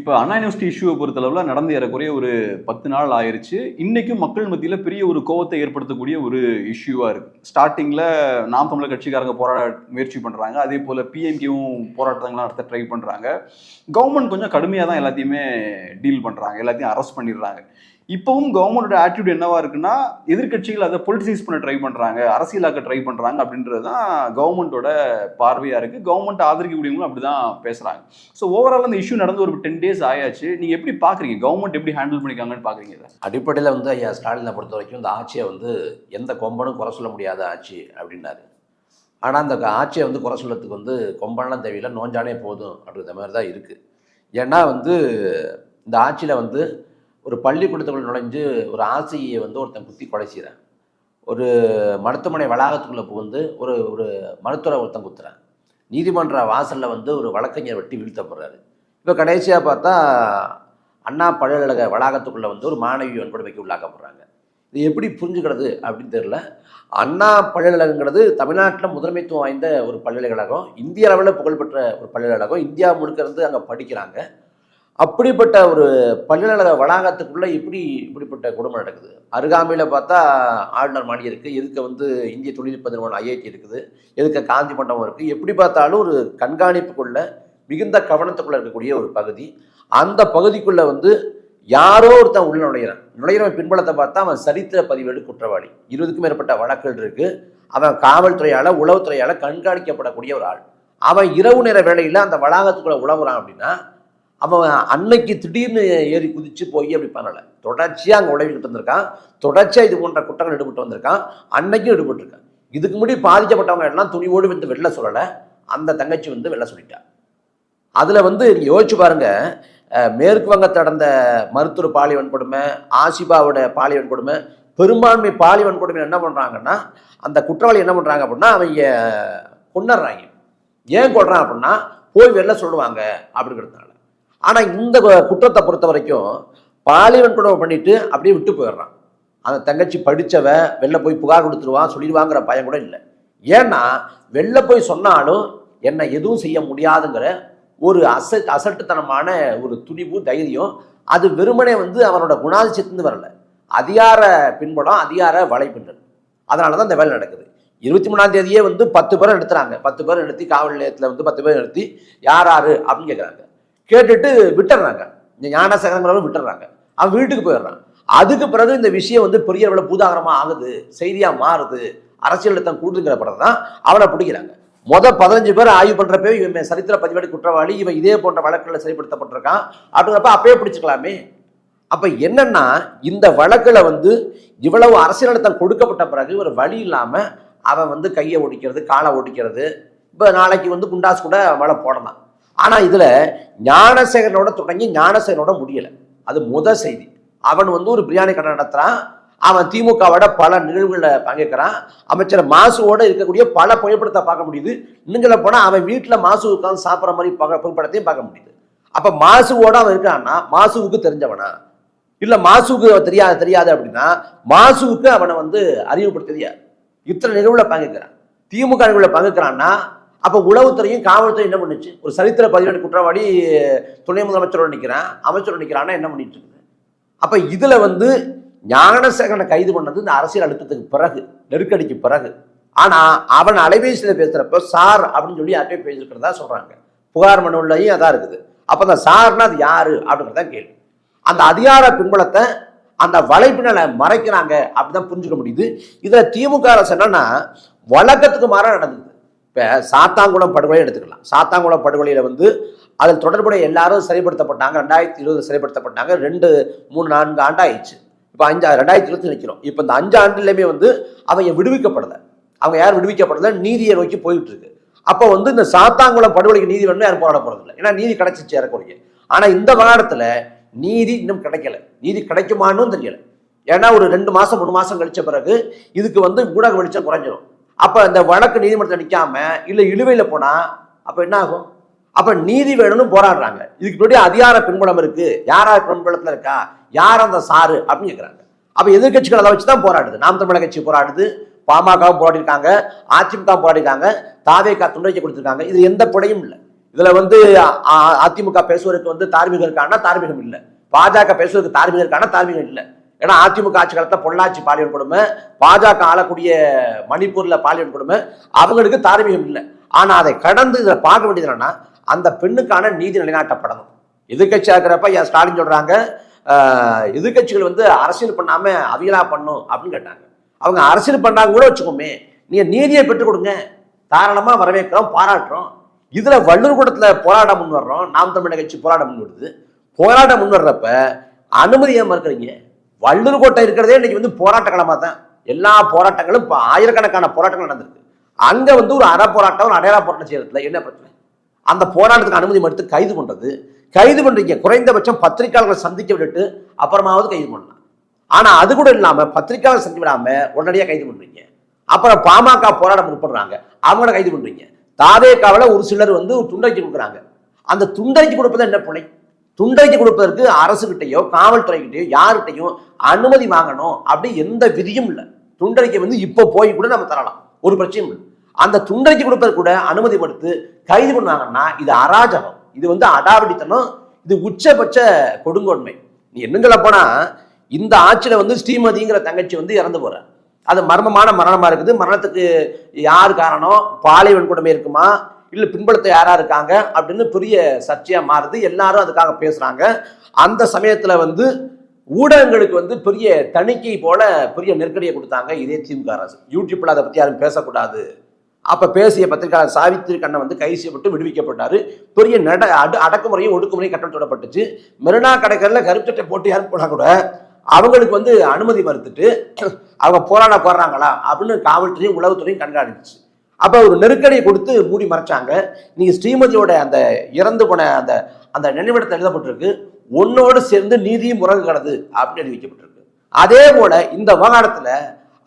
இப்போ அண்ணா யூனிவர்சிட்டி இஷ்யூவை பொறுத்தளவில் நடந்து ஏறக்குறைய ஒரு 10 நாள் ஆயிருச்சு. இன்னைக்கும் மக்கள் மத்தியில் பெரிய ஒரு கோவத்தை ஏற்படுத்தக்கூடிய ஒரு இஷ்யூவாக இருக்கு. ஸ்டார்டிங்கில் நாம் தமிழர் கட்சிக்காரங்க போராட முயற்சி பண்ணுறாங்க. அதே போல் பிஎம்கேவும் போராட்டங்கள்லாம் நடத்த ட்ரை பண்ணுறாங்க. கவர்மெண்ட் கொஞ்சம் கடுமையாக தான் எல்லாத்தையுமே டீல் பண்ணுறாங்க, எல்லாத்தையும் அரெஸ்ட் பண்ணிடுறாங்க. இப்பவும் கவர்மெண்டோட ஆட்டிடியூட் என்னவா இருக்குன்னா, எதிர்கட்சிகள் அதை பொலிட்டிசைஸ் பண்ண ட்ரை பண்றாங்க, அரசியலாக்க ட்ரை பண்றாங்க அப்படின்றது தான் கவர்மெண்டோட பார்வையா இருக்கு. கவர்மெண்ட் ஆதரிக்கக்கூடியவங்களும் அப்படிதான் பேசுறாங்க. ஸோ ஓவரால் அந்த இஷ்யூ நடந்து ஒரு 10 days ஆயாச்சு. நீங்க எப்படி பாக்குறீங்க, கவர்மெண்ட் எப்படி ஹேண்டில் பண்ணிக்காங்கன்னு பாக்குறீங்க? இதை அடிப்படையில் ஐயா ஸ்டாலினை பொறுத்த வரைக்கும் இந்த ஆட்சியை எந்த கொம்பனும் குறை சொல்ல முடியாத ஆட்சி அப்படின்னாரு. ஆனால் அந்த ஆட்சியை குறை சொல்லத்துக்கு கொம்பனெலாம் தேவையில்லை, நோஞ்சானே போதும் அப்படின்ற மாதிரி தான் இருக்குது. ஏன்னா இந்த ஆட்சியில் ஒரு பள்ளிக்கூடத்துக்குள்ள நுழைஞ்சு ஒரு ஆசிரியை ஒருத்தன் குத்தி கொலை செய்கிறான். ஒரு மருத்துவமனை வளாகத்துக்குள்ளே புகுந்து ஒரு ஒரு மருத்துவரை ஒருத்தன் குத்துறான். நீதிமன்ற வாசலில் ஒரு வழக்கறிஞர் வெட்டி வீழ்த்தப்படுறாரு. இப்போ கடைசியாக பார்த்தா அண்ணா பல்கலைக்கழக வளாகத்துக்குள்ளே ஒரு மாணவி வன்கொடுமைக்கு உள்ளாக்கப்படுறாங்க. இது எப்படி புரிஞ்சுக்கிறது அப்படின்னு தெரியல. அண்ணா பல்கலைக்கழகங்கிறது தமிழ்நாட்டில் முதன்மைத்துவம் வாய்ந்த ஒரு பல்கலைக்கழகம், இந்திய அளவில் புகழ்பெற்ற ஒரு பல்கலைக்கழகம், இந்தியா முழுக்க அங்கே படிக்கிறாங்க. அப்படிப்பட்ட ஒரு பல்கலைக்கழக வளாகத்துக்குள்ளே இப்படிப்பட்ட கொடுமை நடக்குது. அருகாமையில் பார்த்தா ஆளுநர் மாளிகை இருக்குது, எதுக்கு இந்திய தொழில்நுட்ப நிறுவனம் ஐஐடி இருக்குது, எதுக்கு காந்தி மண்டபம் இருக்குது. எப்படி பார்த்தாலும் ஒரு கண்காணிப்புக்குள்ள மிகுந்த கவனத்துக்குள்ளே இருக்கக்கூடிய ஒரு பகுதி. அந்த பகுதிக்குள்ளே யாரோ ஒருத்தன் உள்ள நுழையிறவன் பின்பலத்தை பார்த்தா அவன் சரித்திர பதிவேடு குற்றவாளி. 20க்கும் மேற்பட்ட வழக்குகள் இருக்குது. அவன் காவல்துறையால் உளவுத்துறையால் கண்காணிக்கப்படக்கூடிய ஒரு ஆள். அவன் இரவு நேர வேளையில் அந்த வளாகத்துக்குள்ளே உழவுறான் அப்படின்னா அவன் அன்னைக்கு திடீர்னு ஏறி குதிச்சு போய் அப்படி பண்ணலை. தொடர்ச்சியாக அங்கே உழைவிக்கிட்டு வந்திருக்கான், தொடர்ச்சியாக இது போன்ற குற்றங்கள் ஈடுபட்டு வந்திருக்கான், அன்னைக்கும் ஈடுபட்டிருக்கான். இதுக்கு முன்னாடி பாதிக்கப்பட்டவங்க எல்லாம் துணிவோடு வெளில சொல்லலை, அந்த தங்கச்சி வெளில சொல்லிட்டான். அதில் நீங்கள் யோசிச்சு பாருங்க, மேற்கு வங்கத்தை நடந்த மருத்துவர் பாலியல் வன்கொடுமை, ஆசிபாவோட பாலியல் வன்கொடுமை, பெரும்பான்மை பாலியல் வன்கொடுமை என்ன பண்ணுறாங்கன்னா, அந்த குற்றவாளி என்ன பண்ணுறாங்க அப்படின்னா அவங்க கொண்டுறாங்க. ஏன் கொள்றான் அப்படின்னா போய் வெளில சொல்லுவாங்க அப்படிங்கிறதுனால. ஆனால் இந்த குற்றத்தை பொறுத்த வரைக்கும் பாலியல் வன்கொடுமை பண்ணிட்டு அப்படியே விட்டு போயிடுறான். அந்த தங்கச்சி படித்தவ வெளில போய் புகார் கொடுத்துருவான், சொல்லிடுவாங்கிற பயம் கூட இல்லை. ஏன்னா வெளில போய் சொன்னாலும் என்னை எதுவும் செய்ய முடியாதுங்கிற ஒரு அசட்டுத்தனமான ஒரு துணிவு, தைரியம். அது வெறுமனே அவனோட குணாதிசயத்துலேருந்து வரல, அதிகார பின்புலம், அதிகார வலைப்பின்னல். அதனால தான் இந்த வேலை நடக்குது. 23ஆம் தேதியே 10 பேரை எடுத்துறாங்க. 10 பேரை எடுத்து காவல் நிலையத்தில் 10 பேர் எடுத்து யார் அப்படின்னு கேட்குறாங்க. கேட்டுட்டு விட்டுறாங்க, இந்த ஞானசேகரங்கிறவங்க விட்டுறாங்க. அவன் வீட்டுக்கு போயிடுறான். அதுக்கு பிறகு இந்த விஷயம் பெரிய அளவில் பூதாகரமாக ஆகுது, செய்தியாக மாறுது, அரசியல் தான் கூடுதுங்கிற பிறகு தான் அவனை பிடிக்கிறாங்க. 15 பேர் ஆய்வு பண்ணுறப்ப இவன் சரித்திர பதிவேடு குற்றவாளி, இவன் இதே போன்ற வழக்குகளில் செயல்படுத்தப்பட்டிருக்கான் அப்படிங்கிறப்ப அப்பயே பிடிச்சிக்கலாமே. அப்போ என்னன்னா, இந்த வழக்கில் இவ்வளவு அரசியல் அழுத்தம் கொடுக்கப்பட்ட பிறகு ஒரு வழி இல்லாமல் அவன் கையை ஒடிக்கிறது, காலை ஒடிக்கிறது. இப்போ நாளைக்கு குண்டாஸ் கூட அவளை போடலாம். ஆனால் இதில் ஞானசேகரனோட தொடங்கி ஞானசேகரனோட முடியலை. அது முதல் செய்தி. அவன் ஒரு பிரியாணி கடை நடத்துகிறான், அவன் திமுகவோட பல நிகழ்வுகளில் பங்கேற்கிறான், அமைச்சர் மாசுவோட இருக்கக்கூடிய பல புகைப்படத்தை பார்க்க முடியுது. இன்னும் சொல்ல போனால் அவன் வீட்டில் மாசு உட்காந்து சாப்பிட்ற மாதிரி புகைப்படத்தையும் பார்க்க முடியுது. அப்போ மாசுவோட அவன் இருக்கான்னா மாசுவுக்கு தெரிஞ்சவனா, இல்லை மாசுவுக்கு தெரியாது அப்படின்னா மாசுவுக்கு அவனை அறிவுப்படுத்தது யார்? இத்தனை நிகழ்வுல பங்கேற்கிறான், திமுக நிகழ்வுல பங்கேற்கிறான்னா அப்போ உளவுத்துறையும் காவல்துறையும் என்ன பண்ணுச்சு? ஒரு சரித்திர பதிவேடு குற்றவாளி துணை முதலமைச்சரோடு நிற்கிறான், அமைச்சரோடு நிற்கிறான்னா என்ன பண்ணிட்டு இருக்குது? அப்போ இதில் ஞானசேகரனை கைது பண்ணது இந்த அரசியல் அழுத்தத்துக்கு பிறகு, நெருக்கடிக்கு பிறகு. ஆனால் அவன் அலைபேசியில் பேசுகிறப்ப சார் அப்படின்னு சொல்லி யார்கிட்டயும் பேசியிருக்கிறதா சொல்கிறாங்க. புகார் மனுவிலையும் அதான் இருக்குது. அப்போ அந்த சார்னா அது யாரு அப்படிங்கிறதான் கேள்வி. அந்த அதிகார பின்புலத்தை, அந்த வலைப்பின்னலை மறைக்கிறாங்க அப்படிதான் புரிஞ்சுக்க முடியுது. இதில் திமுக அரசு என்னன்னா வழக்கத்துக்கு மாறாக நடந்தது. இப்போ சாத்தாங்குளம் படுகொலை எடுத்துக்கலாம். சாத்தாங்குளம் படுகொலையில் அதில் தொடர்புடைய எல்லாரும் சிறைப்படுத்தப்பட்டாங்க. 2020 சிறைப்படுத்தப்பட்டாங்க. 2, 3, 4 ஆண்டு ஆயிடுச்சு. இப்போ 2020 நிற்கிறோம். இப்போ இந்த 5 ஆண்டுலையுமே அவங்க விடுவிக்கப்படலை. அவங்க யாரும் விடுவிக்கப்படலை, நீதியை நோக்கி போயிட்டு இருக்கு. அப்போ இந்த சாத்தாங்குளம் படுகொலைக்கு நீதி வேணும்னு யாரும் போராட போறதில்லை, ஏன்னா நீதி கிடைச்சிச்சு ஏறக்கூடிய. ஆனால் இந்த விவகாரத்தில் நீதி இன்னும் கிடைக்கல. நீதி கிடைக்குமான்னு தெரியல. ஏன்னா ஒரு 2 மாதம் 3 மாதம் கழிச்ச பிறகு இதுக்கு ஊடக வெளிச்சம் குறைஞ்சிடும். அப்போ இந்த வழக்கு நீதிமன்றத்தில் நிற்காம இல்லை இழுவையில் போனால் அப்போ என்ன ஆகும்? அப்போ நீதி வேணும்னு போராடுறாங்க. இதுக்கு முன்னாடி அதிகார பின்புலம் இருக்கு, யாரா பின்புலத்தில் இருக்கா, யார் அந்த சாரு அப்படின்னு கேட்குறாங்க. அப்போ எதிர்கட்சிகள் அதை வச்சு தான் போராடுது. நாம் தமிழர் கட்சி போராடுது, பாமகவும் போராடிருக்காங்க, அதிமுக போராடிருக்காங்க, தாவேகா துணைக்கு கொடுத்துருக்காங்க. இது எந்த பிழையும் இல்லை. இதுல வந்து அதிமுக பேசுவதற்கு வந்து தார்மீகம் இருக்கான்னா தார்மீகம் இல்லை, பாஜக பேசுவதற்கு தார்மீகம் இருக்கான்னா தார்மீகம் இல்லை. ஏன்னா அதிமுக ஆட்சி காலத்துல பொள்ளாச்சி பாலியல் கொடுமை, பாஜக ஆளக்கூடிய மணிப்பூர்ல பாலியல் கொடுமை, அவங்களுக்கு தார்மீகம் இல்லை. ஆனா அதை கடந்து இதை பார்க்க வேண்டியது என்னன்னா அந்த பெண்ணுக்கான நீதி நிலைநாட்டப்படணும். எதிர்கட்சியா இருக்கிறப்ப என் ஸ்டாலின் சொல்றாங்க எதிர்கட்சிகள் வந்து அரசியல் பண்ணாம அவியலா பண்ணும் அப்படின்னு கேட்டாங்க. அவங்க அரசியல் பண்ணாங்க கூட வச்சுக்கோமே, நீங்க நீதியை பெற்றுக் கொடுங்க, தாராளமா வரவேற்கிறோம், பாராட்டுறோம். இதுல வள்ளுவர் கூடத்துல போராட்டம் முன் வர்றோம், நாம் தமிழர் கட்சி போராட்டம் முன் வருது. போராட்டம் முன் வர்றப்ப அனுமதியை மறுக்கிறீங்க. வள்ளுவர் கோட்டை இருக்கிறதே இன்னைக்கு வந்து போராட்ட களமா தான். எல்லா போராட்டங்களும் இப்போ ஆயிரக்கணக்கான போராட்டங்கள் நடந்திருக்கு. அங்க வந்து ஒரு அற போராட்டம், ஒரு அடையாள போராட்டம் செய்யறதுல என்ன பிரச்சனை? அந்த போராட்டத்துக்கு அனுமதி மறுத்து கைது பண்றது, கைது பண்றீங்க. குறைந்தபட்சம் பத்திரிகையாளர்களை சந்திக்க விட்டுட்டு அப்புறமாவது கைது பண்ணலாம். ஆனா அது கூட இல்லாம பத்திரிகையாளர் சந்திக்க விடாம உடனடியாக கைது பண்றீங்க. அப்புறம் பாமக போராட்டம் முற்படுறாங்க, அவங்கள கைது பண்றீங்க. தாவேகாவில் ஒரு சிலர் வந்து துண்டறிக்கை கொடுக்குறாங்க. அந்த துண்டறிக்கை கொடுப்பது என்ன பிழை? துண்டறிக்கை கொடுப்பதற்கு அரசுகிட்டையோ காவல்துறைகிட்டையோ யார்கிட்டையும் அனுமதி வாங்கணும் அப்படி எந்த விதியும் இல்லை. துண்டறிக்கை வந்து இப்போ போய் கூட நம்ம தரலாம், ஒரு பிரச்சனையும் இல்லை. அந்த துண்டறிக்கை கொடுப்பது கூட அனுமதி கொடுத்து கைது பண்ணுவாங்கன்னா இது அராஜகம், இது வந்து அடாவடித்தனம், இது உச்சபட்ச கொடுங்கோன்மை. நீ என்ன சொல்ல போனா இந்த ஆட்சியில வந்து ஸ்ரீமதிங்கிற தங்கச்சி வந்து இறந்து போற, அது மர்மமான மரணமா இருக்குது. மரணத்துக்கு யார் காரணம்? பாலியல் வன்கொடுமை இருக்குமா, இல்ல பின்புலத்தை யாரா இருக்காங்க அப்படின்னு பெரிய சர்ச்சையா மாறுது. எல்லாரும் அதுக்காக பேசுறாங்க. அந்த சமயத்துல வந்து ஊடகங்களுக்கு வந்து பெரிய தணிக்கை போல பெரிய நெருக்கடியை கொடுத்தாங்க இதே திமுக அரசு. யூடியூப்ல அதை பத்தி யாரும் பேசக்கூடாது. அப்ப பேசிய பத்திரிகையாளர் சாவித்திரி கண்ணன் வந்து கைது செய்யப்பட்டு விடுவிக்கப்பட்டாரு. பெரிய அடக்குமுறையும் ஒடுக்குமுறையும் கட்டளப்பட்டுச்சு. மெரினா கடற்கரையில கருப்பு போட்டு யாரும் போனா கூட அவங்களுக்கு வந்து அனுமதி மறுத்துட்டு அவங்க போராடுறாங்களா அப்படின்னு காவல்துறையும் உளவுத்துறையும் கண்காணிச்சு. அப்ப ஒரு நெருக்கடியை கொடுத்து மூடி மறைச்சாங்க. நீங்க ஸ்ரீமதியோட அந்த இறந்து போன அந்த அந்த நினைவிடத்தை எழுதப்பட்டிருக்கு, ஒன்னோடு சேர்ந்து நீதியும் முறங்குகிறது அப்படின்னு எழுதி வைக்கப்பட்டிருக்கு. அதே போல இந்த விவகாரத்துல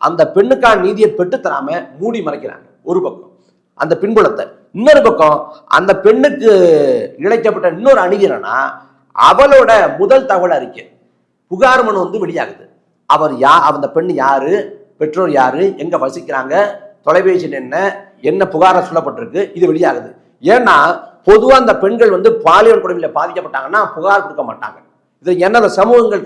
அந்த பெண்ணுக்கான நீதியை பெற்றுத்தராம மூடி மறைக்கிறாங்க ஒரு பக்கம் அந்த பின்புலத்தை. இன்னொரு பக்கம் அந்த பெண்ணுக்கு இழைக்கப்பட்ட இன்னொரு அநீதி என்னன்னா அவளோட முதல் தகவல் அறிக்கை புகார் மனு வந்து வெளியாகுது. அவர் அந்த பெண் யாரு, பெற்றோர் யாரு, எங்க வசிக்கிறாங்க, தொலைபேசியில் என்ன புகார சொல்லப்பட்டிருக்கு, இது வெளியாகுது. ஏன்னா பொதுவா அந்த பெண்கள் வந்து பாலியல் கொடுமையில பாதிக்கப்பட்டாங்கன்னா புகார் கொடுக்க மாட்டாங்க. இது என்ன சமூகங்கள்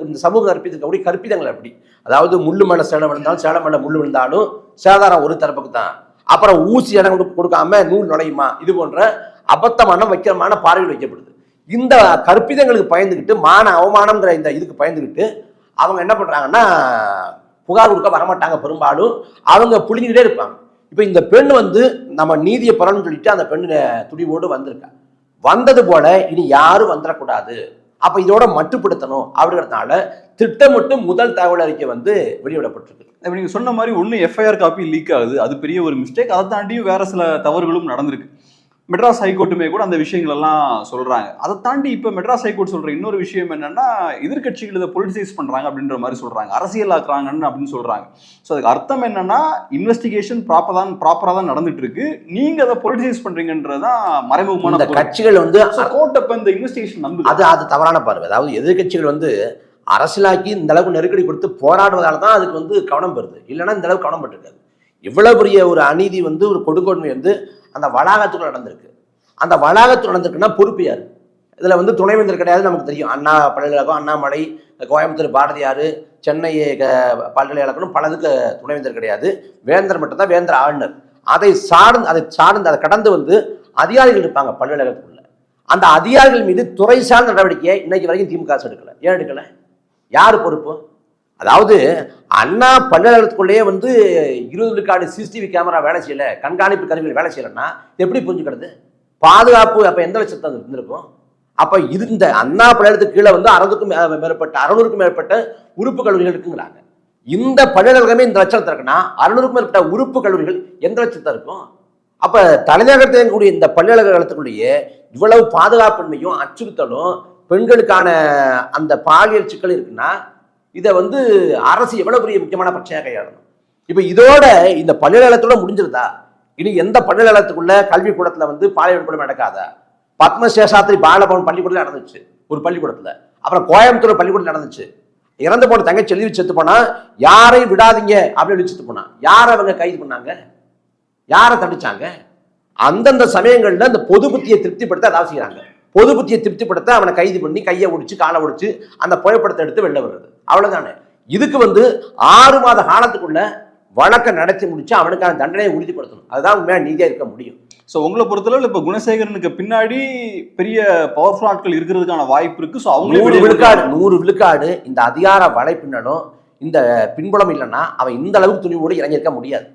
இந்த சமூகம் கற்பித்துக்கக்கூடிய கற்பிதங்கள் அப்படி. அதாவது முள்ளு மேல சேலம் விழுந்தாலும் சேலம் மேல முள்ளு விழுந்தாலும் சேதாரம் ஒரு தரப்புக்கு தான். அப்புறம் ஊசி இடம் கொடுக்காம நூல் நுழையுமா, இது போன்ற அபத்தமான வைக்கிறமான பார்வையில் வைக்கப்படுது. இந்த கற்பிதங்களுக்கு பயந்துக்கிட்டு மான அவமானம்ங்கிற இந்த இதுக்கு பயந்துக்கிட்டு அவங்க என்ன பண்றாங்கன்னா புகார் கொடுக்க வரமாட்டாங்க. பெரும்பாலும் அவங்க புளிஞ்சுக்கிட்டே இருப்பாங்க. இப்ப இந்த பெண் வந்து நம்ம நீதியை பெறணும்னு சொல்லிட்டு அந்த பெண்ணு துடிவோடு வந்திருக்கா. வந்தது போல இனி யாரும் வந்துடக்கூடாது, அப்ப இதோட மட்டுப்படுத்தணும் அப்படிங்கிறதுனால திட்டமிட்டு முதல் தகவல் அறிக்கை வந்து வெளியிடப்பட்டிருக்கு. நீங்க சொன்ன மாதிரி ஒண்ணு எஃப்ஐஆர் காப்பி லீக் ஆகுது, அது பெரிய ஒரு மிஸ்டேக். அதை தாண்டியும் வேற சில தவறுகளும் நடந்திருக்கு. மெட்ராஸ் ஹைகோர்ட்டுமே கூட அந்த விஷயங்கள் எல்லாம் சொல்றாங்க. அதை தாண்டி இப்ப மெட்ராஸ் ஹைகோர்ட் சொல்ற இன்னொரு விஷயம் என்னன்னா எதிர்கட்சிகள் இதை பொலிட்டிசைஸ் பண்றாங்க அப்படின்ற மாதிரி சொல்றாங்க, அரசியல் ஆக்குறாங்கன்னு அப்படின்னு சொல்றாங்க. ஸோ அதுக்கு அர்த்தம் என்னன்னா இன்வெஸ்டிகேஷன் ப்ராப்பரா தான் நடந்துட்டு இருக்கு, நீங்க அதை பொலிட்டிசைஸ் பண்றீங்கன்றதான் மறைமுகமான கட்சிகள் வந்து கோர்ட் அப்ப இந்த இன்வெஸ்டிகேஷன் நம்புது. அது தவறான பார்வை. அதாவது எதிர்கட்சிகள் வந்து அரசியலாக்கி இந்த அளவுக்கு நெருக்கடி கொடுத்து போராடுவதால தான் அதுக்கு வந்து கவனம் பெறுது, இல்லைன்னா இந்த அளவுக்கு கவனம் பெற்றிருக்காது. இவ்வளவு பெரிய ஒரு அநீதி வந்து ஒரு கொடுங்கோன்மை வந்து அந்த வளாகத்துக்குள்ள நடந்திருக்கு. அந்த வளாகத்தில் நடந்திருக்குன்னா பொறுப்பு யாரு? இதுல வந்து துணைவேந்தர் கிடையாது, நமக்கு தெரியும். அண்ணா பல்கலைக்கழகம், அண்ணாமலை, கோயம்புத்தூர் பாரதியார், சென்னை பல்கலைக்கழகம், பலதுக்கு துணைவேந்தர் கிடையாது. வேந்தர் மட்டும்தான், வேந்தர் ஆளுநர். அதை சார்ந்து அதை கடந்து வந்து அதிகாரிகள் இருப்பாங்க பல்கலைக்கழகத்துக்குள்ள. அந்த அதிகாரிகள் மீது துறை சார்ந்த நடவடிக்கையை இன்னைக்கு வரைக்கும் திமுக அரசு எடுக்கல. ஏன் எடுக்கல? யாரு பொறுப்பு? அதாவது அண்ணா பல்கலைக்கழகத்துக்குள்ளேயே வந்து 20 விழுக்காடு சிசிடிவி கேமரா வேலை செய்யல, கண்காணிப்பு கருவிகள் வேலை செய்யலன்னா எப்படி புரிஞ்சுக்கிறது? பாதுகாப்பு அப்ப எந்த லட்சத்தை இருந்திருக்கும்? அப்ப இந்த அண்ணா பல்கலைக்கழகத்துக்கு கீழே வந்து 600க்கும் மேற்பட்ட உறுப்பு கல்லூரிகள் இருக்குங்கிறாங்க. இந்த பல்கலைக்கழகமே இந்த லட்சத்தை இருக்குன்னா 600க்கும் மேற்பட்ட உறுப்பு கல்லூரிகள் எந்த லட்சத்தை இருக்கும்? அப்ப தலைநகரத்தில் இருக்கக்கூடிய இந்த பல்கலைக்கழகத்துக்குள்ளேயே இவ்வளவு பாதுகாப்பின்மையும் அச்சுறுத்தலும் பெண்களுக்கான அந்த பாலியல் சிக்கல் இருக்குன்னா இதை வந்து அரசு எவ்வளவு பெரிய முக்கியமான பிரச்சனையாக கையாளணும். இப்ப இதோட இந்த பல்கலைக்கழகத்தோட முடிஞ்சிருதா? இனி எந்த பல்கலைக்கழகத்துக்குள்ள கல்வி கூடத்துல வந்து பாலியல் வன்கொடுமை நடக்காதா? பத்மசேஷாத்ரி பாலபவன் பள்ளிக்கூடத்துல நடந்துச்சு ஒரு பள்ளிக்கூடத்துல, அப்புறம் கோயம்புத்தூர் பள்ளிக்கூடத்தில் நடந்துச்சு. இறந்து போன தங்கச்சி எழுதி செத்து போனா யாரையும் விடாதீங்க அப்படின்னு எழுதி செத்து போனா யாரை அவங்க கைது பண்ணாங்க? யாரை தண்டிச்சாங்க? அந்தந்த சமயங்கள்ல அந்த பொது புத்தியை திருப்திப்படுத்த அதாவது செய்யறாங்க. பொது புத்தியை திருப்திப்படுத்த அவனை கைது பண்ணி கையை ஒடிச்சு காலை ஒடிச்சு அந்த புகைப்படத்தை எடுத்து வெளில வர்றது, அவ்வளவுதானே. இதுக்கு 6 மாத காலத்துக்குள்ள வழக்கை நடத்தி முடிச்சு அவனுக்கான தண்டனையை உறுதிப்படுத்தணும். அதுதான் உண்மையா நீதியா இருக்க முடியும். ஸோ உங்களை பொறுத்தளவு இப்போ குணசேகரனுக்கு பின்னாடி பெரிய பவர்ஃபுல் ஆட்கள் இருக்கிறதுக்கான வாய்ப்பு இருக்கு. ஸோ அவங்க 100 விழுக்காடு இந்த அதிகார வலைப்பின்னலும் இந்த பின்புலம் இல்லைன்னா அவன் இந்த அளவுக்கு துணிவோடு இறங்கியிருக்க முடியாது.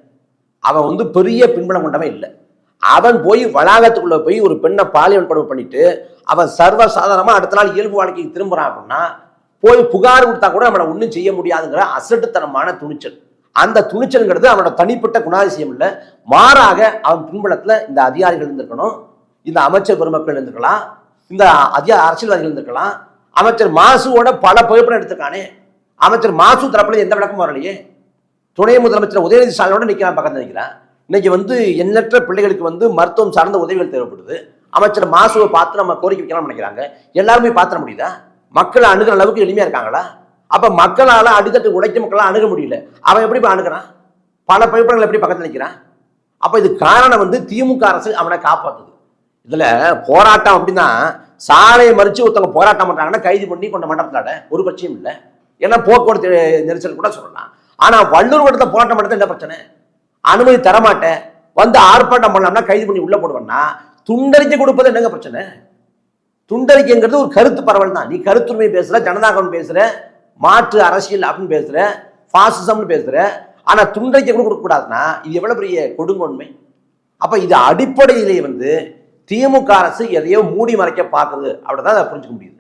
அவன் பெரிய பின்புலம் கொண்டவன் இல்லை. அவன் போய் வளாகத்துக்குள்ள போய் ஒரு பெண்ணை பாலியல் கொடுமை பண்ணிட்டு அவன் சர்வ சாதாரணமா அடுத்த நாள் இயல்பு வாழ்க்கைக்கு திரும்புறான் அப்படின்னா போய் புகார் கொடுத்தா கூட அவனை ஒன்றும் செய்ய முடியாதுங்கிற அசட்டுத்தனமான துணிச்சல். அந்த துணிச்சல்ங்கிறது அவனோட தனிப்பட்ட குணாதிசயம் இல்லை. மாறாக அவன் பின்புலத்துல இந்த அதிகாரிகள் இருந்திருக்கணும், இந்த அமைச்சர் பெருமக்கள் இருந்திருக்கலாம், இந்த அரசியல்வாதிகள் இருந்திருக்கலாம். அமைச்சர் மாசுவோட பல புகைப்படம் எடுத்திருக்கானே. அமைச்சர் மாசு தரப்புல எந்த விளக்கமும் வரலையே. துணை முதலமைச்சர் உதயநிதி ஸ்டாலினோட நிற்கிறான், பக்கத்தில் நிற்கிறான். இன்னைக்கு எண்ணற்ற பிள்ளைகளுக்கு மருத்துவம் சார்ந்த உதவிகள் தேவைப்படுது. அமைச்சர் மாசுவை பார்த்து நம்ம கோரிக்கை வைக்கலாம்னு நினைக்கிறாங்க. எல்லாருமே பார்த்துட முடியுதா? மக்களை அணுகிற அளவுக்கு எளிமையா இருக்காங்களா? அப்ப மக்களால அடித்தட்டு உழைக்க மக்களால் அணுக முடியல. அவன் எப்படி அணுகிறான்? பல புகைப்படங்கள் எப்படி பக்கத்தில் நிற்கிறான்? அப்ப இது காரணம் திமுக அரசு அவனை காப்பாத்துது. இதுல போராட்டம் அப்படின்னா சாலையை மறிச்சு ஒருத்தவங்க போராட்டம் பண்றாங்கன்னா கைது பண்ணி கொண்ட மண்டபத்தாட ஒரு பட்சியும் இல்லை. ஏன்னா போக்குவரத்து நெரிசல் கூட சொல்லலாம். ஆனா வள்ளூர் வட்டத்தை போராட்டம் பண்றது என்ன பிரச்சனை? அனுமதி தரமாட்டேன் ஆர்ப்பாட்டம் பண்ணலாம்னா கைது பண்ணி உள்ள போடுவேன்னா துண்டறிக்கை கொடுப்பது என்னங்க பிரச்சனை? துண்டறிக்கைங்கிறது ஒரு கருத்து பரவல் தான். நீ கருத்துரிமை பேசுற, ஜனநாயகம் பேசுற, மாற்று அரசியல் அப்படின்னு பேசுற, பாசிசம்னு பேசுற. ஆனா துண்டறிக்கை கூட கொடுக்க கூடாதுன்னா இது எவ்வளவு பெரிய கொடுங்கோன்மை. அப்ப இது அடிப்படையிலே திமுக அரசு எதையோ மூடி மறைக்க பார்க்குது, அப்படிதான் அதை புரிஞ்சுக்க முடியுது.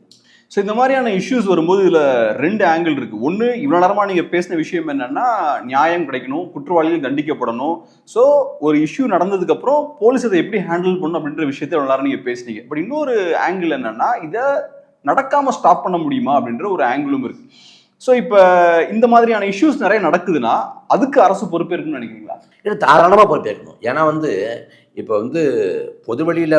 ஸோ இந்த மாதிரியான இஷ்யூஸ் வரும்போது இதில் 2 ஆங்கிள் இருக்குது. ஒன்று, இவ்வளோ நேரமாக நீங்கள் பேசின விஷயம் என்னென்னா நியாயம் கிடைக்கணும், குற்றவாளிகள் தண்டிக்கப்படணும். ஸோ ஒரு இஷ்யூ நடந்ததுக்கப்புறம் போலீஸ் அதை எப்படி ஹேண்டில் பண்ணணும் அப்படின்ற விஷயத்தை இவ்வளோ நேரம் நீங்கள் பேசுனீங்க. பட் இன்னொரு ஆங்கிள் என்னென்னா இதை நடக்காமல் ஸ்டாப் பண்ண முடியுமா அப்படின்ற ஒரு ஆங்கிளும் இருக்குது. ஸோ இப்போ இந்த மாதிரியான இஷ்யூஸ் நிறைய நடக்குதுன்னா அதுக்கு அரசு பொறுப்பேற்கணும்னு நினைக்கிறீங்களா? இல்லை, தாராளமாக பொறுப்பேற்கணும். ஏன்னா இப்போ பொது வழியில்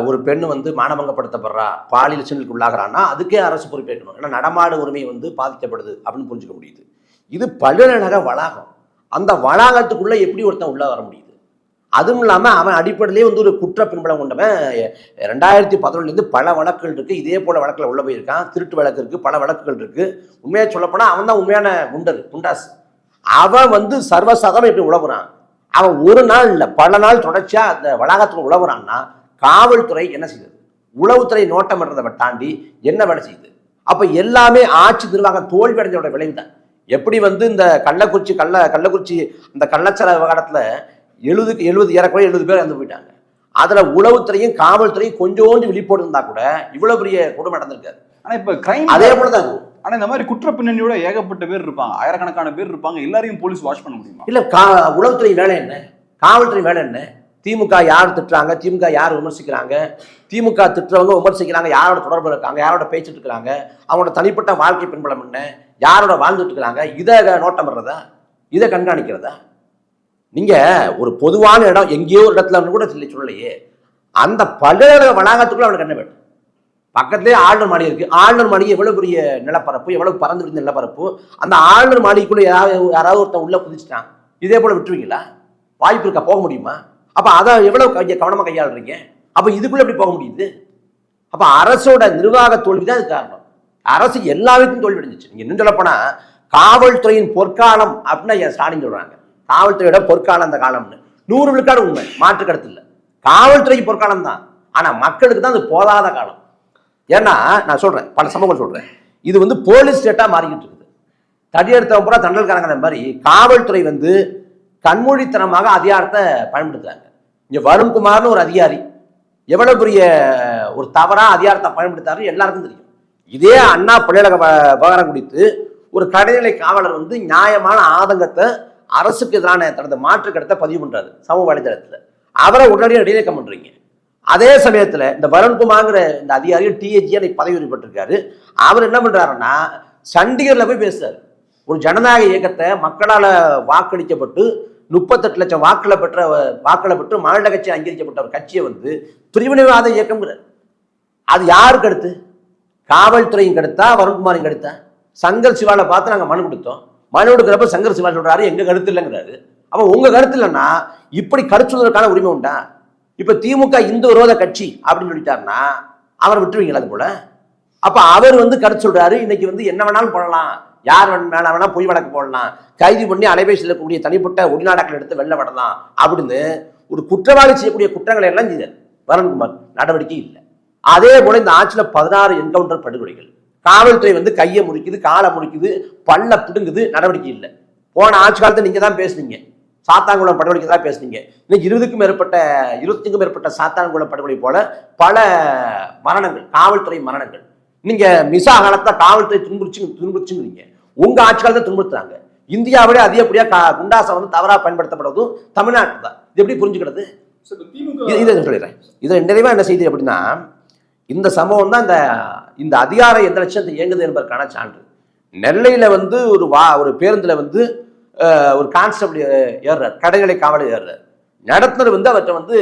ஒரு பெண் மானபங்கப்படுத்தப்படுறா, பாலியல் சீண்டலுக்கு உள்ளாகிறான்னா அதுக்கே அரசு பொறுப்பேற்கணும். ஏன்னா நடமாடு உரிமை பாதிக்கப்படுது அப்படின்னு புரிஞ்சுக்க முடியுது. இது பல்கலைக்கழக வளாகம். அந்த வளாகத்துக்குள்ள எப்படி ஒருத்தன் உள்ள வர முடியுது? அதுவும் இல்லாமல் அவன் அடிப்படையிலே ஒரு குற்ற பின்புலம் கொண்டவன். 2011 பல வழக்குகள் இருக்கு. இதே போல வழக்கில் உள்ள போயிருக்கான். திருட்டு வழக்கு இருக்கு, பல வழக்குகள் இருக்கு. உண்மையா சொல்லப்போனா அவன் தான் உண்மையான குண்டாஸ். அவன் சர்வசாதாரணம் எப்படி உழவுறான்? அவன் ஒரு நாள் இல்லை பல நாள் தொடர்ச்சியா அந்த வளாகத்துக்கு உழவுறான்னா காவல்துறை என்ன செய்யுது? உளவுத்துறை நோட்டம் என்றதை தாண்டி என்ன வேலை செய்யுது? அப்ப எல்லாமே ஆட்சி நிர்வாகம் தோல்வி அடைஞ்சோட விளைவு தான். எப்படி இந்த கள்ளக்குறிச்சி அந்த கள்ளச்சார விவகாரத்துல 70 ஏறக்குறைய 70 பேர் இறந்து போயிட்டாங்க. அதுல உளவுத்துறையும் காவல்துறையும் கொஞ்சோண்டு விழிப்போடு இருந்தா கூட இவ்வளவு பெரிய கொடுமை நடந்திருக்காது. ஆனா இப்ப கிரைம் அதே போலதான். ஆனா இந்த மாதிரி குற்ற பின்னணியோட ஏகப்பட்ட பேர் இருப்பாங்க, ஆயிரக்கணக்கான பேர் இருப்பாங்க. எல்லாரையும் போலீஸ் வாட்ச் பண்ண முடியுமா? இல்ல, உளவுத்துறை வேலை என்ன, காவல்துறை வேலை என்ன? திமுக யார் திட்டுறாங்க, திமுக யார் விமர்சிக்கிறாங்க, திமுக திட்டுறவங்க விமர்சிக்கிறாங்க, யாரோட தொடர்பு இருக்காங்க, யாரோட பேச்சுட்டு இருக்கிறாங்க, அவங்களோட தனிப்பட்ட வாழ்க்கை பின்புலம் என்ன, யாரோட வாழ்ந்துட்டு இருக்கிறாங்க, இதை நோட்டம் பண்றதா, இதை கண்காணிக்கிறதா? நீங்க ஒரு பொதுவான இடம் எங்கேயோ ஒரு இடத்துல கூட சொல்லலையே. அந்த பல்கலைக்கழக வளாகத்துக்குள்ள அவனுக்கு என்ன வேணும்? பக்கத்துலேயே ஆளுநர் மாளிகை இருக்கு. ஆளுநர் மாளிகை எவ்வளவு பெரிய நிலப்பரப்பு, எவ்வளவு பறந்து விழுந்த நிலப்பரப்பு. அந்த ஆளுநர் மாளிகைக்குள்ள யாராவது ஒருத்தன் உள்ள குதிச்சுட்டான், இதே போல விட்டுருவீங்களா? வாய்ப்பு இருக்கா? போக முடியுமா? அப்ப அதை எவ்வளவு கவனமா கையாளுறீங்க? அப்ப இதுக்குள்ள எப்படி போக முடியுது? அப்ப அரசோட நிர்வாக தோல்விதான் இது காரணம். அரசு எல்லாருக்கும் தோல்வி அடைஞ்சிச்சு. நீங்க இன்னும் சொல்ல போனா காவல்துறையின் பொற்காலம் அப்படின்னு ஸ்டாலின் சொல்றாங்க. காவல்துறையோட பொற்காலம் அந்த காலம்னு 100 விழுக்காடு உண்மை, மாற்று கருத்து இல்லை. காவல்துறைக்கு பொற்காலம் தான், ஆனா மக்களுக்கு தான் அது போதாத காலம். ஏன்னா நான் சொல்றேன், பல சம்பவங்கள் சொல்றேன். இது போலீஸ் ஸ்டேட்டா மாறிக்கிட்டு இருக்குது. தடியெடுத்தவங்க பூரா தண்டல்காரங்கிற மாதிரி காவல்துறை கண்மூடித்தனமாக அதிகாரத்தை பயன்படுத்துறாங்க. இங்க வருண்குமார்னு ஒரு அதிகாரி எவ்வளவு பெரிய ஒரு தவறா அதிகாரத்தை பயன்படுத்தாரு எல்லாருக்கும் தெரியும். இதே அண்ணா பல்கலைக்கழக விவகாரம் குறித்து ஒரு கடைநிலை காவலர் நியாயமான ஆதங்கத்தை அரசுக்கு எதிரான தனது மாற்று கருத்தை பதிவு பண்றாரு சமூக வலைதளத்துல. அவரை உடனடியாக இடைநீக்கம் பண்றீங்க. அதே சமயத்துல இந்த வருண்குமார்ங்கிற இந்த அதிகாரி டிஏஜி பதவி உயர்த்தப்பட்டிருக்காரு. அவர் என்ன பண்றாருன்னா சண்டிகர்ல போய் பேசுறாரு. ஒரு ஜனநாயக இயக்கத்தை மக்களால் வாக்களிக்கப்பட்டு 38 லட்சம் வாக்களை பெற்று மாநில கட்சி அங்கீகரிக்கப்பட்ட ஒரு கட்சியை பிரிவினைவாத இயக்கம்ங்கிறார். அது யாருக்கு அடுத்து? காவல்துறையும் கெடுத்தா, வருண்குமாரையும் கெடுத்தா. சங்கர் சிவாலை பார்த்து நாங்கள் மனு கொடுத்தோம். மனு கொடுக்குறப்ப சங்கர் சிவா சொல்றாரு எங்க கருத்து இல்லைங்கிறாரு. அப்ப உங்க கருத்து இல்லைன்னா இப்படி கருத்து சொல்வதற்கான உரிமை உண்டா? இப்ப திமுக இந்து விரோத கட்சி அப்படின்னு சொல்லிட்டாருன்னா அவரை விட்டுருவீங்களா? அது போல அப்ப அவர் வந்து கருத்து சொல்றாரு, இன்னைக்கு வந்து என்ன வேணாலும் பண்ணலாம், யார் வேணா பொய் வழக்கு போடலாம், கைது பண்ணி அலைபேசியில் இருக்கக்கூடிய தனிப்பட்ட ஒளிநாடாக்கள் எடுத்து வெளில விடலாம் அப்படின்னு ஒரு குற்றவாளி செய்யக்கூடிய குற்றங்களை எல்லாம் செய்தார் வருண்குமார். நடவடிக்கை இல்லை. அதே போல இந்த ஆட்சியில 16 என்கவுண்டர் படுகொலைகள், காவல்துறை வந்து கையை முறிக்குது, காலை முறிக்குது, பல்ல பிடுங்குது, நடவடிக்கை இல்லை. போன ஆட்சி காலத்தை நீங்க தான் பேசுனீங்க, சாத்தான்குளம் படுகொலைக்கு தான் பேசுனீங்க. இன்னைக்கு 25க்கும் மேற்பட்ட சாத்தான்குளம் படுகொலை போல பல மரணங்கள், காவல்துறை மரணங்கள். நீங்க மிசா காலத்தை காவல்துறை துன்புறுச்சுங்கிறீங்க, உங்க ஆட்சி காலத்தை துன்புறுத்துறாங்க. இந்தியாவிலே அதிகப்படியா குண்டாசம் வந்து தவறா பயன்படுத்தப்படுவதும் தமிழ்நாட்டு தான். இது எப்படி புரிஞ்சுக்கிறது? இதை சொல்லிடுறேன். இதுல நிறைவா என்ன செய்தி அப்படின்னா, இந்த சம்பவம் தான் இந்த அதிகார எந்த லட்சத்தை இயங்குது என்பதற்கான சான்று. நெல்லையில வந்து ஒரு பேருந்துல வந்து ஒரு கான்ஸ்டபிள் ஏறுறார், கடைகளை காவலர் ஏறுறார். நடத்துனர் வந்து அவர்கிட்ட வந்து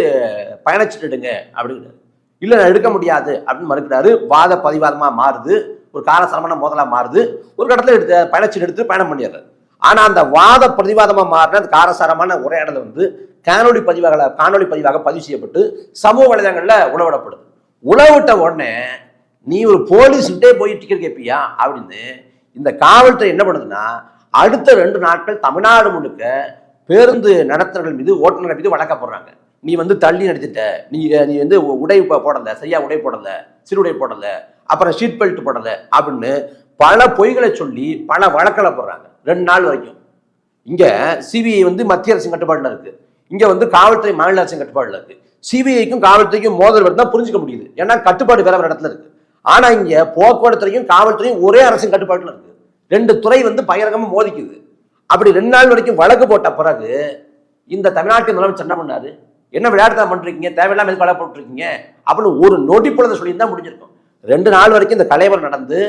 பயணச்சிட்டுடுங்க அப்படிங்கிறார். இல்லை நான் எடுக்க முடியாது அப்படின்னு மறுக்கிறாரு. வாத பதிவாதமா மாறுது, ஒரு காரசாரமான மோதலா மாறுது. ஒரு கட்டத்தில் பயணச்சீட்டு எடுத்து பயணம் பண்ணிடுறாரு. ஆனா அந்த வாத பிரதிவாதமா மாறின அந்த காரசாரமான உரையாடலை வந்து காணொலி பதிவாக பதிவு செய்யப்பட்டு சமூக வலைதளங்கள்ல உளவிடப்படுது. உளவிட்ட உடனே நீ ஒரு போலீஸ்கிட்டே போய் டிக்கெட் கேட்பியா அப்படின்னு இந்த காவல்துறை என்ன பண்ணுதுன்னா, அடுத்த 2 நாட்கள் தமிழ்நாடு முழுக்க பேருந்து நடத்துனர்கள் மீது, ஓட்டுநர்கள் மீது வழக்க போடுறாங்க. நீ வந்து தள்ளி நடத்திட்ட, நீ வந்து உடை போடல, சரியா உடை போடல, சிறுடை போடல, அப்புறம் ஷீட் பெல்ட் போடல அப்படின்னு பல பொய்களை சொல்லி பல வழக்களை போடுறாங்க 2 நாள் வரைக்கும். இங்க சிபிஐ வந்து மத்திய அரசின் கட்டுப்பாடுல இருக்கு, இங்க வந்து காவல்துறை மாநில அரசின் கட்டுப்பாடுல இருக்கு. சிபிஐக்கும் காவல்துறைக்கும் மோதல் வருது தான் புரிஞ்சுக்க முடியுது, ஏன்னா கட்டுப்பாடு வேற ஒரு இடத்துல இருக்கு. ஆனா இங்க போக்குவரத்துறையும் காவல்துறையும் ஒரே அரசின் கட்டுப்பாட்டுல இருக்கு. 2 துறை வந்து பகிரங்கமா மோதிக்குது. அப்படி 2 நாள் வரைக்கும் வழக்கு போட்ட பிறகு இந்த தமிழ்நாட்டின் முதலமைச்சர் என்ன பண்ணாரு, என்ன விளையாட்டு தான் பண்றீங்க, தேவையில்லாம எதுக்கு வழக்கு போட்டுருக்கீங்க அப்படின்னு ஒரு நொடிப்பொழுதை சொல்லியிருந்தா முடிஞ்சிருக்கும். 2 நாள் வரைக்கும் இந்த கலைவர் நடந்து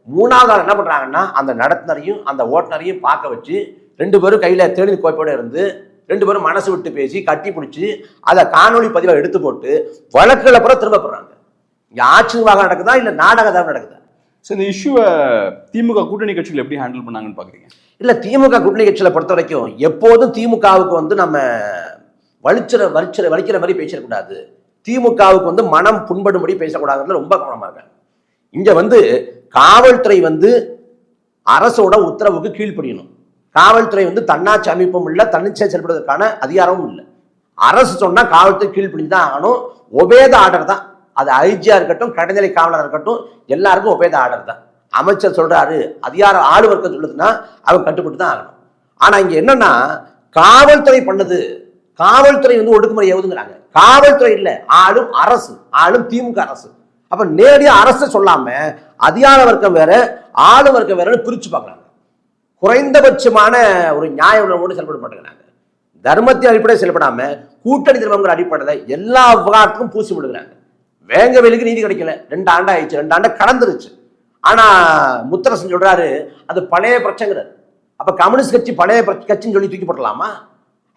3வது நாள் என்ன பண்றாங்கன்னா, அந்த நடத்துனரையும் அந்த ஓட்டுநரையும் பார்க்க வச்சு 2 பேரும் கையில தேநீர் கோப்பையோட இருந்து 2 பேரும் மனசு விட்டு பேசி கட்டி பிடிச்சி அதை காணொலி பதிவாக எடுத்து போட்டு வழக்குகள் அப்புறம் திரும்ப போடுறாங்க. இங்க ஆட்சி நிர்வாகம் நடக்குதா இல்ல நாடகம் நடக்குதா? இந்த இஷ்யூவை திமுக கூட்டணி கட்சிகள் எப்படி ஹேண்டில் பண்ணாங்கன்னு பாக்குறீங்க? இல்ல திமுக கூட்டணி கட்சிகளை பொறுத்த வரைக்கும் எப்போதும் திமுகவுக்கு வந்து நம்ம வலிக்கிற மாதிரி பேசக்கூடாது, திமுகவுக்கு வந்து மனம் புண்படும்படி பேசக்கூடாதுன்னு ரொம்ப கவனமா இருக்காங்க. இங்க வந்து காவல்துறை வந்து அரசோட உத்தரவுக்கு கீழ்ப்படியணும். காவல்துறை வந்து தன்னாட்சி அமைப்பும் இல்லை, தன்னிச்சை செயல்படுவதற்கான அதிகாரமும் இல்லை. அரசு சொன்னா காவல்துறை கீழ்ப்படி தான் ஆகணும். ஒபேத ஆர்டர் தான். அது ஐஜியா இருக்கட்டும், கடைநிலை காவலர் இருக்கட்டும், எல்லாருக்கும் ஒபேத ஆர்டர் தான். அமைச்சர் சொல்றாரு, அதிகாரம் ஆளு வர்க்கம் சொல்லுதுன்னா அவங்க கட்டுப்பட்டு தான் ஆகணும். ஆனா இங்க என்னன்னா, காவல்துறை பண்ணது, காவல்துறை வந்து ஒடுக்குமுறை ஏவுதுங்கிறாங்க. காவல்துறை இல்ல, ஆளும் அரசு, ஆளும் திமுக அரசு. அப்ப நேரடியா அரசு சொல்லாம அதிகார வர்க்கம் வேற ஆளு வர்க்கம் வேறன்னு பிரிச்சு பார்க்கறாங்க. குறைந்தபட்சமான ஒரு நியாய உணர்வோடு செயல்பட மாட்டேங்கிறாங்க. தர்மத்தின் அடிப்படையில் செயல்படாம கூட்டணி தர்மங்கிற அடிப்படையில் எல்லா விவகாரத்துக்கும் பூசி விடுகிறாங்க. வேங்க வேலுக்கு நீதி கிடைக்கல, 2 ஆண்டு ஆயிடுச்சு, 2 ஆண்டு கடந்துருச்சு. ஆனா முத்தரசன் சொல்றாரு அது பழைய பிரச்சனைங்கிறார். அப்ப கம்யூனிஸ்ட் கட்சி பழைய கட்சின்னு சொல்லி தூக்கி போட்டலாமா?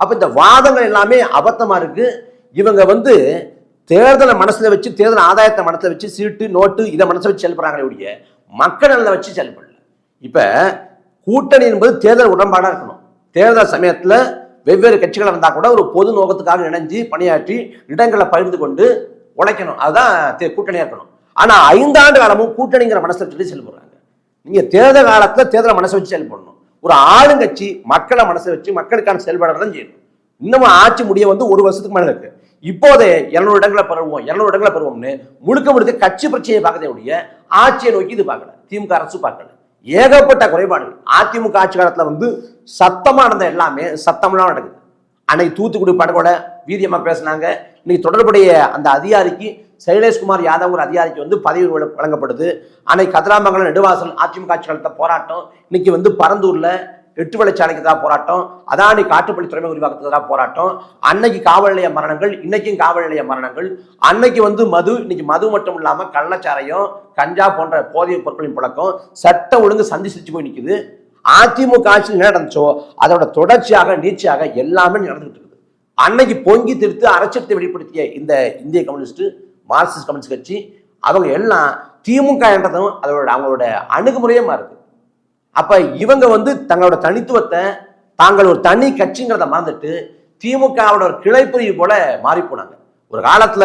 அப்ப இந்த வாதங்கள் எல்லாமே அபத்தமா இருக்கு. இவங்க வந்து தேர்தலை மனசுல வச்சு, தேர்தல் ஆதாயத்தை மனசுல வச்சு, சீட்டு நோட்டு இதை மனசுல வச்சு செயல்படுறாங்களே ஒழிய மக்கள் நலனை வச்சு செயல்படல. இப்ப கூட்டணி என்பது தேர்தல் உடன்பாடா இருக்கணும். தேர்தல் சமயத்துல வெவ்வேறு கட்சிகள் இருந்தா கூட ஒரு பொது நோக்கத்துக்காக இணைஞ்சு பணியாற்றி இடங்களை பகிர்ந்து கொண்டு உழைக்கணும், அதுதான் கூட்டணியா இருக்கணும். ஆனா 5 ஆண்டு காலமும் கூட்டணிங்கிற மனசுல சொல்லி செயல்படுறாங்க. நீங்க தேர்தல் காலத்துல தேர்தலை மனசை வச்சு செயல்படணும். ஒரு ஆளுங்கட்சி மக்களை மனசை வச்சு மக்களுக்கான செயல்பாடுதான் செய்யணும். இன்னமும் ஆட்சி முடிய வந்து 1 வருஷத்துக்கு மேல இருக்கு. இப்போதே 200 இடங்களை பெறுவோம்னு முழுக்க கட்சி பிரச்சனையை பார்க்கறதே ஒழிய ஆட்சியை நோக்கி இது பார்க்கல, திமுக அரசு பார்க்கல. ஏகப்பட்ட குறைபாடுகள் அதிமுக ஆட்சி காலத்துல வந்து சத்தமா நடந்த எல்லாமே சத்தம்லாம் நடக்குது. அன்னைக்கு தூத்துக்குடி படுகொலை வீரியமா பேசினாங்க. இன்னைக்கு தொடர்புடைய அந்த அதிகாரிக்கு, சைலேஷ்குமார் யாதவ் ஒரு அதிகாரிக்கு வந்து பதவி வழங்கப்படுது. அன்னைக்கு கதிராமங்கலம் நெடுவாசல் அதிமுக ஆட்சி காலத்தை போராட்டம், இன்னைக்கு வந்து பரந்தூர்ல 8 வழிச்சாலைக்கு எதிராக போராட்டம், அதானி காட்டுப்பள்ளி துறைமுக விரிவாக்கத்துக்கு எதிராக போராட்டம், அன்னைக்கு காவல் நிலைய மரணங்கள், இன்னைக்கும் காவல் நிலைய மரணங்கள், அன்னைக்கு வந்து மது, இன்னைக்கு மது மட்டும் இல்லாம கள்ளச்சாரையும் கஞ்சா போன்ற போதைப் பொருட்களின் புழக்கம், சட்ட ஒழுங்கு சந்திச்சு போய் நிற்குது. அதிமுக ஆட்சியில் என்ன நடந்துச்சோ அதோட தொடர்ச்சியாக நீட்சியாக எல்லாமே நடந்துட்டு இருக்குது. அன்னைக்கு பொங்கி திருத்து அரசியத்தை வெளிப்படுத்திய இந்த இந்திய கம்யூனிஸ்ட், மார்க்சிஸ்ட் கம்யூனிஸ்ட் கட்சி, அவங்க எல்லாம் திமுக என்றதும் அதோட அவங்களோட அணுகுமுறையே மாறுது. அப்ப இவங்க வந்து தங்களோட தனித்துவத்தை தாங்கள் ஒரு தனி கட்சிங்கிறத மறந்துட்டு திமுகவோட ஒரு கிளைப்பிரிவு போல மாறி போனாங்க. ஒரு காலத்துல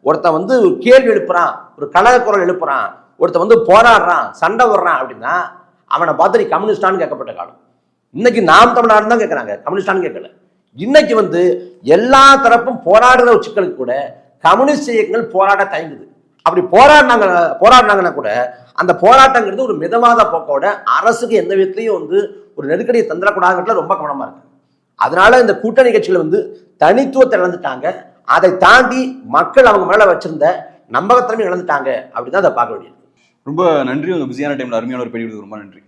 ஒருத்தன் வந்து ஒரு கேள்வி எழுப்புறான், ஒரு கலக குரல் எழுப்புறான், ஒருத்தன் வந்து போராடுறான், சண்டை வர்றான் அப்படின்னா அவனை பார்த்து நீ கம்யூனிஸ்டான்னு கேட்கப்பட்ட காலம். இன்னைக்கு நாம் தமிழ்நாடு தான் கேட்கறாங்க, கம்யூனிஸ்டான்னு கேட்கல. இன்னைக்கு வந்து எல்லா தரப்பும் போராடுற சிக்கலுக்கு கூட கம்யூனிஸ்ட் இயக்கங்கள் போராட தயங்குது. அப்படி போராடினாங்கன்னா கூட அந்த போராட்டங்கிறது ஒரு மிதவாத போக்கோட அரசுக்கு எந்த விதத்திலையும் வந்து ஒரு நெருக்கடியை தந்துடக்கூடாதுல ரொம்ப கவனமா இருக்கு. அதனால இந்த கூட்டணி கட்சிகள் வந்து தனித்துவத்தை இழந்துட்டாங்க. அதை தாண்டி மக்கள் அவங்க மேல வச்சிருந்த நம்பகத்தன்மை இழந்துட்டாங்க. அப்படிதான் அதை பார்க்க வேண்டியது. ரொம்ப நன்றி. உங்க பிஸியான டைம்ல அருமையான ஒரு பேட்டி கொடுத்து ரொம்ப நன்றி.